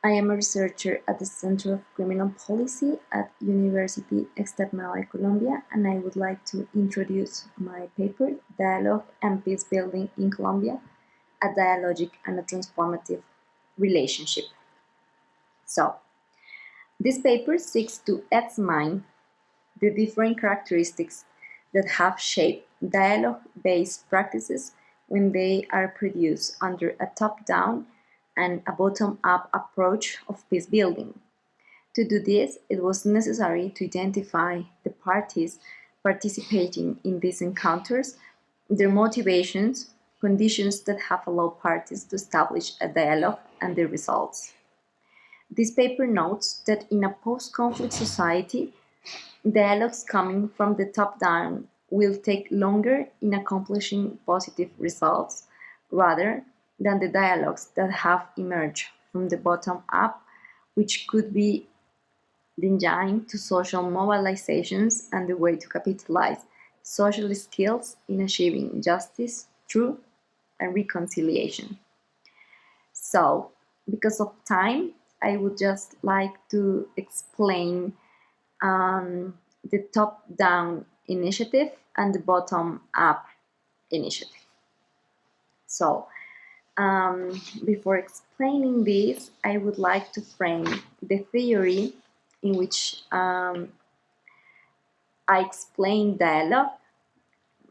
I am a researcher at the Center of Criminal Policy at University External de Colombia, and I would like to introduce my paper, Dialogue and Peacebuilding in Colombia, a Dialogic and a Transformative Relationship. So, this paper seeks to examine the different characteristics that have shaped dialogue-based practices when they are produced under a top-down and a bottom-up approach of peace building. To do this, it was necessary to identify the parties participating in these encounters, their motivations, conditions that have allowed parties to establish a dialogue, and their results. This paper notes that in a post-conflict society, dialogues coming from the top down will take longer in accomplishing positive results rather than the dialogues that have emerged from the bottom up, which could be the engine to social mobilisations and the way to capitalize social skills in achieving justice, truth, and reconciliation. So, because of time, I would just like to explain the top-down initiative and the bottom-up initiative. So, before explaining this, I would like to frame the theory in which I explain dialogue.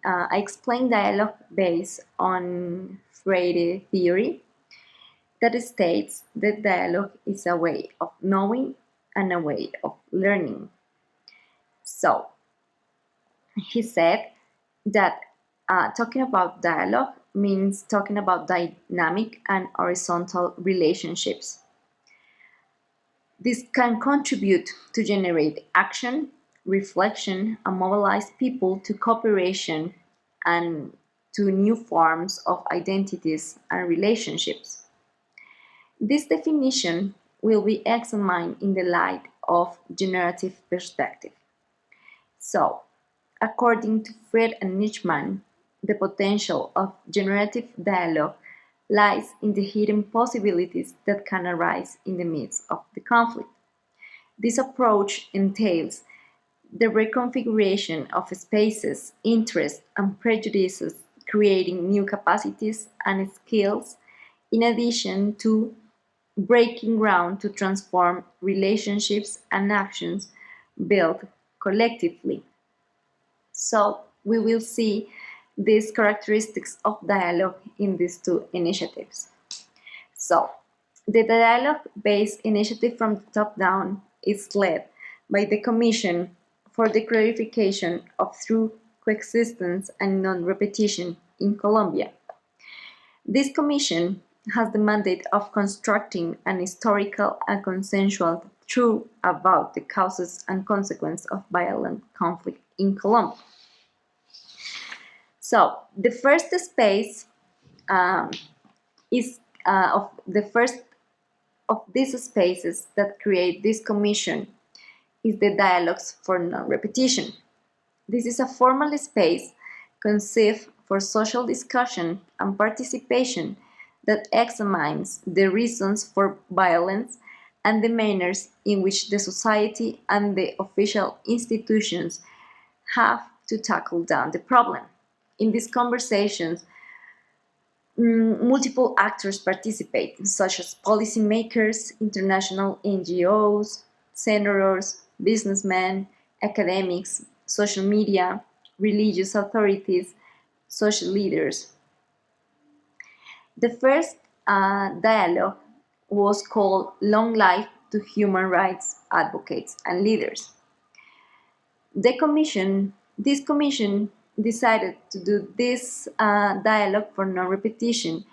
I explain dialogue based on Freire theory that states that dialogue is a way of knowing and a way of learning. So, he said that talking about dialogue means talking about dynamic and horizontal relationships. This can contribute to generate action, reflection, and mobilize people to cooperation and to new forms of identities and relationships. This definition will be examined in the light of generative perspective. So, according to Freud and Nietzsche, the potential of generative dialogue lies in the hidden possibilities that can arise in the midst of the conflict. This approach entails the reconfiguration of spaces, interests, and prejudices, creating new capacities and skills, in addition to breaking ground to transform relationships and actions built collectively. So we will see these characteristics of dialogue in these two initiatives. So the dialogue-based initiative from the top down is led by the Commission for the Clarification of True Coexistence and Non-Repetition in Colombia. This commission has the mandate of constructing an historical and consensual truth about the causes and consequences of violent conflict in Colombia. So the first space is of the first of these spaces that create this commission is the dialogues for non-repetition. This is a formal space conceived for social discussion and participation that examines the reasons for violence and the manners in which the society and the official institutions have to tackle down the problem. In these conversations, multiple actors participate, such as policymakers, international NGOs, senators, businessmen, academics, social media, religious authorities, social leaders. The first dialogue was called Long Life to Human Rights Advocates and Leaders. This commission decided to do this dialogue for non-repetition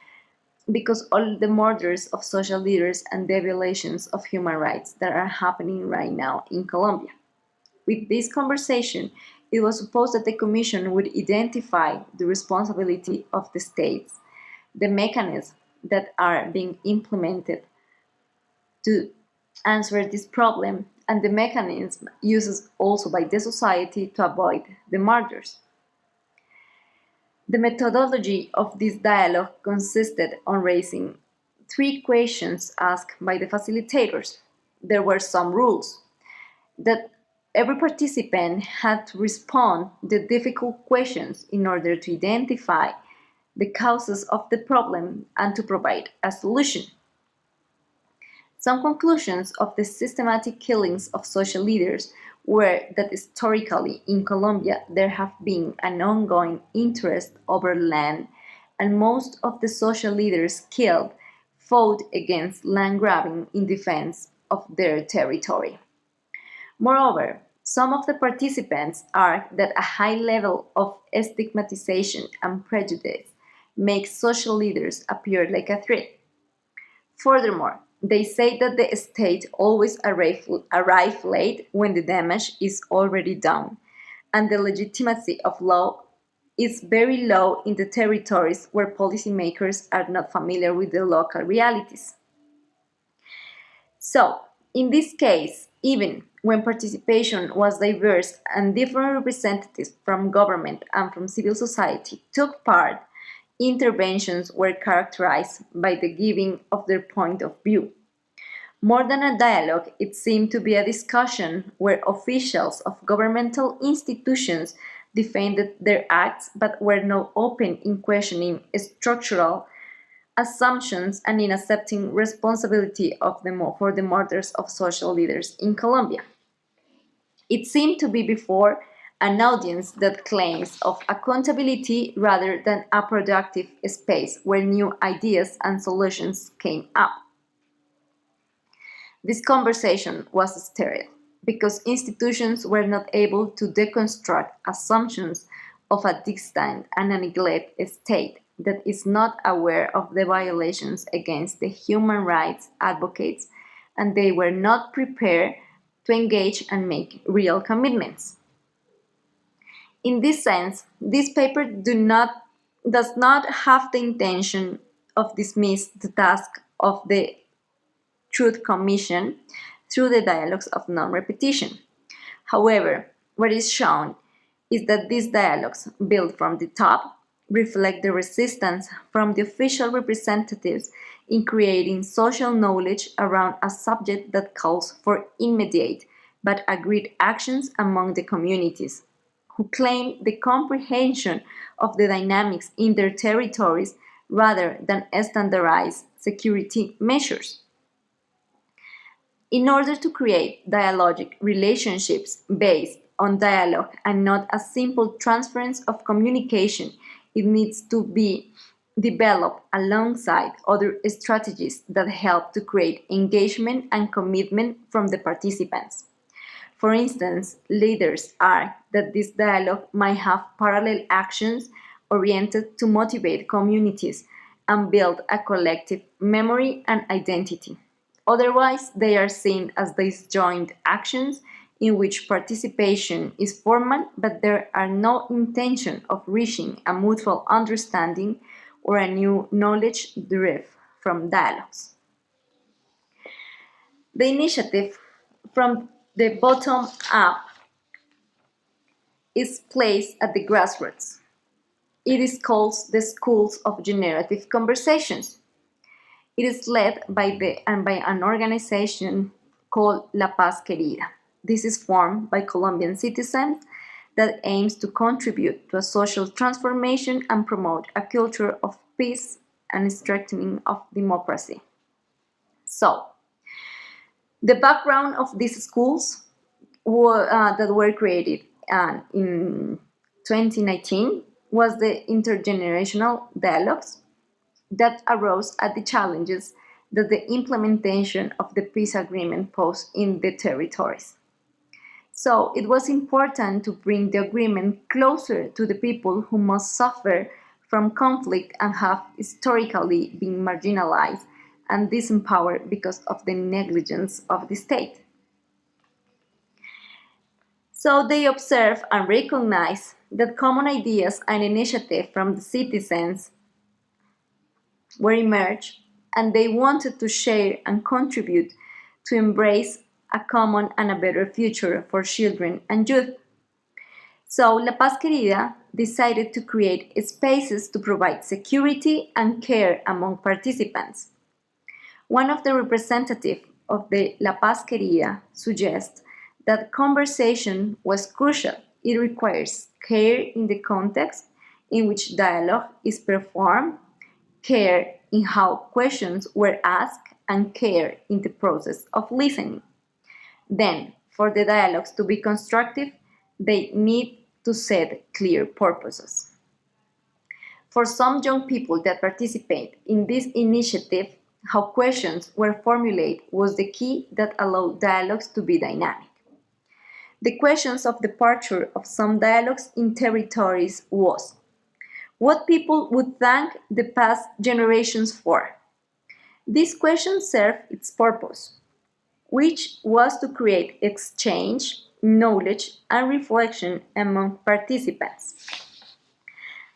because all the murders of social leaders and the violations of human rights that are happening right now in Colombia. With this conversation, it was supposed that the Commission would identify the responsibility of the states, the mechanisms that are being implemented to answer this problem, and the mechanism used also by the society to avoid the murders. The methodology of this dialogue consisted on raising three questions asked by the facilitators. There were some rules that every participant had to respond to difficult questions in order to identify the causes of the problem and to provide a solution. Some conclusions of the systematic killings of social leaders were that historically in Colombia there have been an ongoing interest over land, and most of the social leaders killed fought against land grabbing in defense of their territory. Moreover, some of the participants argue that a high level of stigmatization and prejudice makes social leaders appear like a threat. Furthermore, they say that the state always arrives late when the damage is already done, and the legitimacy of law is very low in the territories where policymakers are not familiar with the local realities. So, in this case, even when participation was diverse and different representatives from government and from civil society took part, interventions were characterized by the giving of their point of view. More than a dialogue, it seemed to be a discussion where officials of governmental institutions defended their acts but were not open in questioning structural assumptions and in accepting responsibility for the murders of social leaders in Colombia. It seemed to be before an audience that claims of accountability rather than a productive space where new ideas and solutions came up. This conversation was sterile because institutions were not able to deconstruct assumptions of a distant and a neglected state that is not aware of the violations against the human rights advocates, and they were not prepared to engage and make real commitments. In this sense, this paper does not have the intention of dismiss the task of the Truth Commission through the dialogues of non-repetition. However, what is shown is that these dialogues, built from the top, reflect the resistance from the official representatives in creating social knowledge around a subject that calls for immediate but agreed actions among the communities, who claim the comprehension of the dynamics in their territories rather than standardized security measures. In order to create dialogic relationships based on dialogue and not a simple transference of communication, it needs to be developed alongside other strategies that help to create engagement and commitment from the participants. For instance, leaders argue that this dialogue might have parallel actions oriented to motivate communities and build a collective memory and identity. Otherwise, they are seen as disjoint actions in which participation is formal but there are no intention of reaching a mutual understanding or a new knowledge derived from dialogues. The initiative from the bottom up is placed at the grassroots. It is called the Schools of Generative Conversations. It is led by an organization called La Paz Querida. This is formed by Colombian citizens that aims to contribute to a social transformation and promote a culture of peace and strengthening of democracy. So, the background of these schools that were created in 2019 was the intergenerational dialogues that arose at the challenges that the implementation of the peace agreement posed in the territories. So it was important to bring the agreement closer to the people who must suffer from conflict and have historically been marginalized and disempowered because of the negligence of the state. So they observe and recognize that common ideas and initiatives from the citizens were emerged, and they wanted to share and contribute to embrace a common and a better future for children and youth. So La Paz Querida decided to create spaces to provide security and care among participants. One of the representatives of the La Paz Querida suggests that conversation was crucial. It requires care in the context in which dialogue is performed, care in how questions were asked, and care in the process of listening. Then, for the dialogues to be constructive, they need to set clear purposes. For some young people that participate in this initiative, how questions were formulated was the key that allowed dialogues to be dynamic. The questions of departure of some dialogues in territories was what people would thank the past generations for. This question served its purpose, which was to create exchange, knowledge, and reflection among participants.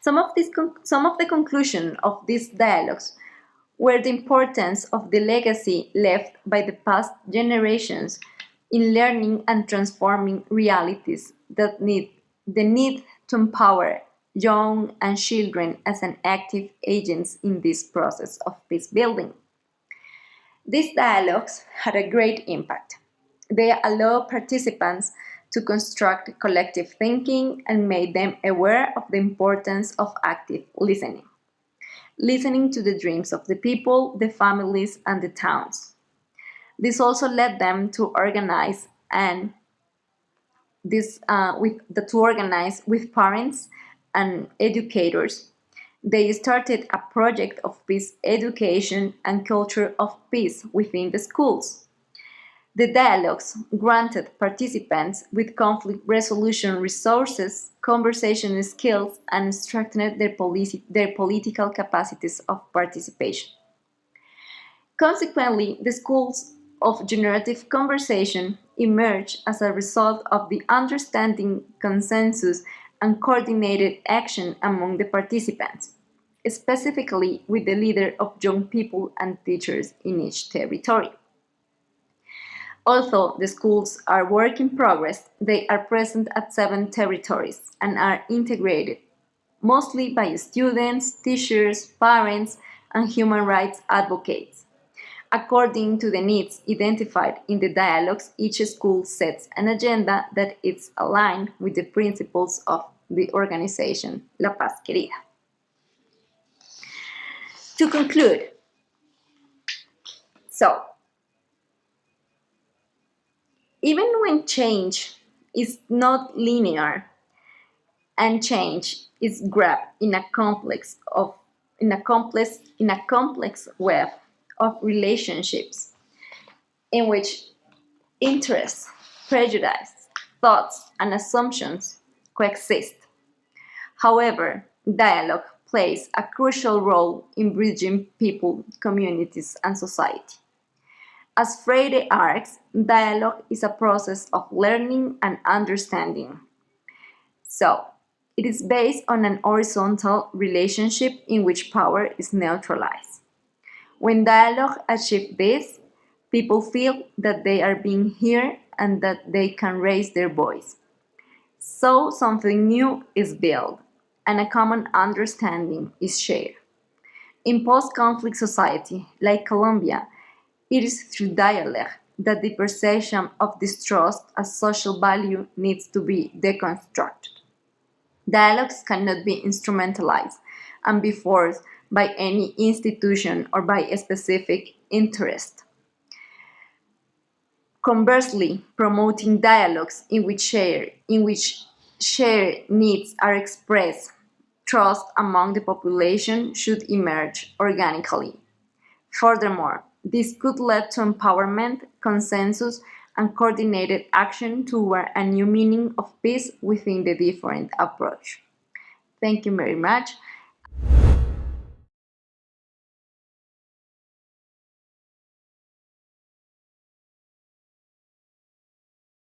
Some of the conclusion of these dialogues were the importance of the legacy left by the past generations in learning and transforming realities that the need to empower young and children as an active agents in this process of peace building. These dialogues had a great impact. They allow participants to construct collective thinking and made them aware of the importance of active listening to the dreams of the people, the families, and the towns. This also led them to organize and to organize with parents and educators. They started a project of peace education and culture of peace within the schools. The dialogues granted participants with conflict resolution resources, conversation skills, and strengthened their political capacities of participation. Consequently, the schools of generative conversation emerge as a result of the understanding, consensus, and coordinated action among the participants, specifically with the leader of young people and teachers in each territory. Although the schools are work in progress, they are present at 7 territories and are integrated mostly by students, teachers, parents, and human rights advocates. According to the needs identified in the dialogues, each school sets an agenda that is aligned with the principles of the organization La Paz Querida. To conclude, so even when change is not linear and change is grabbed in a complex web of relationships in which interests, prejudice, thoughts, and assumptions coexist. However, dialogue plays a crucial role in bridging people, communities, and society. As Freire argues, dialogue is a process of learning and understanding. So, it is based on an horizontal relationship in which power is neutralized. When dialogue achieves this, people feel that they are being heard and that they can raise their voice. So something new is built, and a common understanding is shared. In post-conflict society, like Colombia, it is through dialogue that the perception of distrust as social value needs to be deconstructed. Dialogues cannot be instrumentalized and be forced by any institution or by a specific interest. Conversely, promoting dialogues in which shared needs are expressed, trust among the population should emerge organically. Furthermore, this could lead to empowerment, consensus, and coordinated action toward a new meaning of peace within the different approach. Thank you very much.